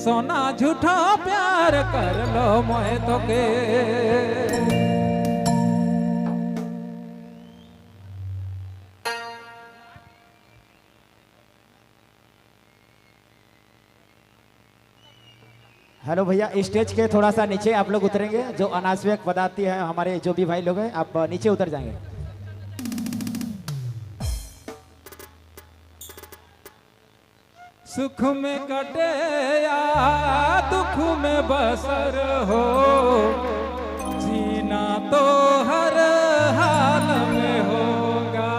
सोना झूठा प्यार कर लो मोहे तो के। हेलो भैया, स्टेज के थोड़ा सा नीचे आप लोग उतरेंगे। जो अनावश्यक पदार्थी हैं हमारे जो भी भाई लोग हैं, आप नीचे उतर जाएंगे। सुख में कटे या दुख में बसर हो, जीना तो हर हाल में होगा।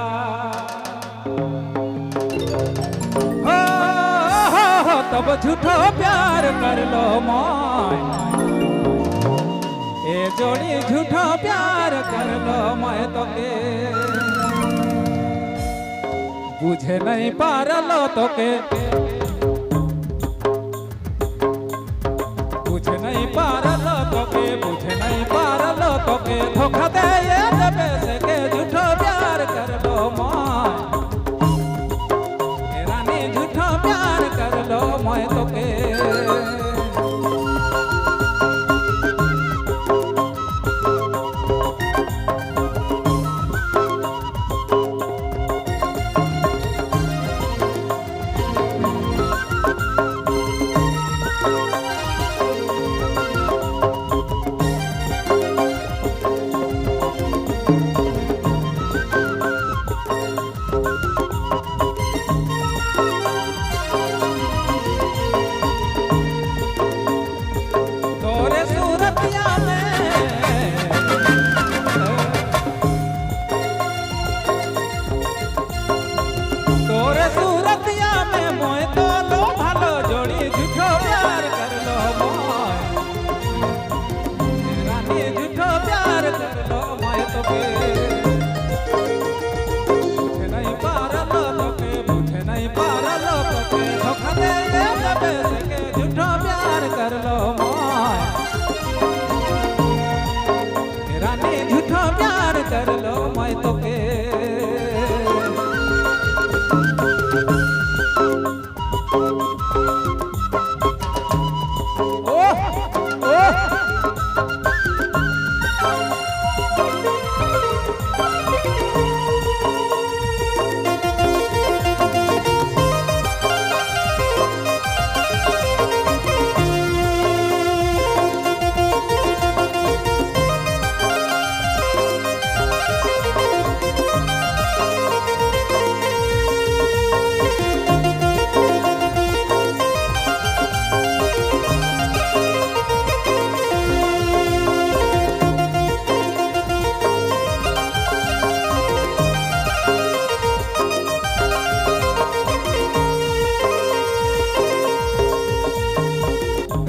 हो तब झूठो प्यार कर लो मोय, ए जोड़ी झूठो प्यार कर लो मोय तो के। बुझे नहीं पारलो तो के, बुझे नहीं पारलो तो के, बुझे नहीं पारलो तो के। धोखा दे ये दबे से के झूठो प्यार कर लो मोय, रानी झूठो प्यार कर लो मोय तो के।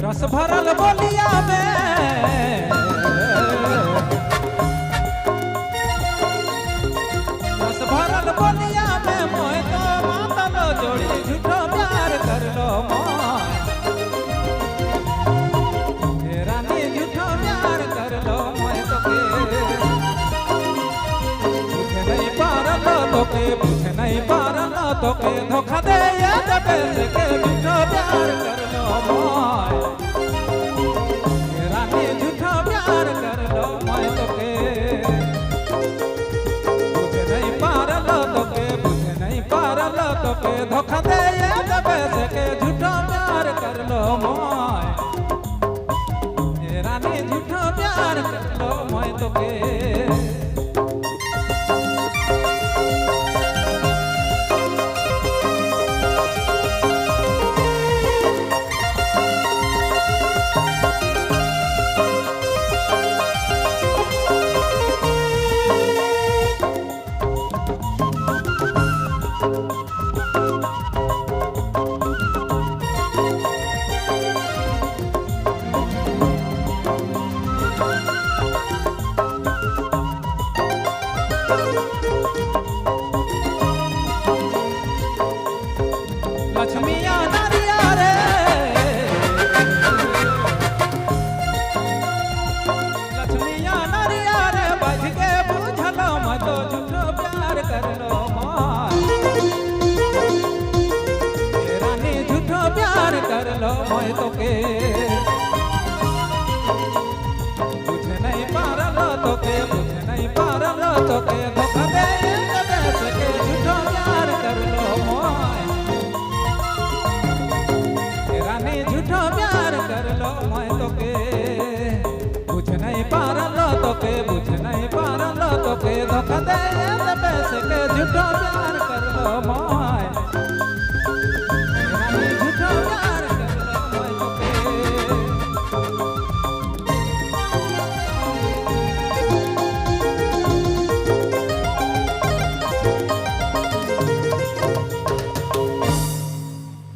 रस भरल बोलिया में, रस भरल बोलिया में मोय तो मातल जोड़ी झूठो प्यार कर लो मोय, रानी झूठो प्यार कर लो मोय तो के। बुझे नहीं पारलो तो के, बुझे नहीं पारलो तो के। धोखा दे ये दबे से के झूठो प्यार कर लो मोय, झूठा प्यार कर लो मोय तो के। बुझे नहीं पारलो तो के, बुझे नहीं पारलो तो के। धोखा दे ये दबे से के झूठा प्यार कर लो मोय, रानी झूठा प्यार कर लो मोय तो के। बुझे नहीं पारल तो के बुझे नहीं पारल तो के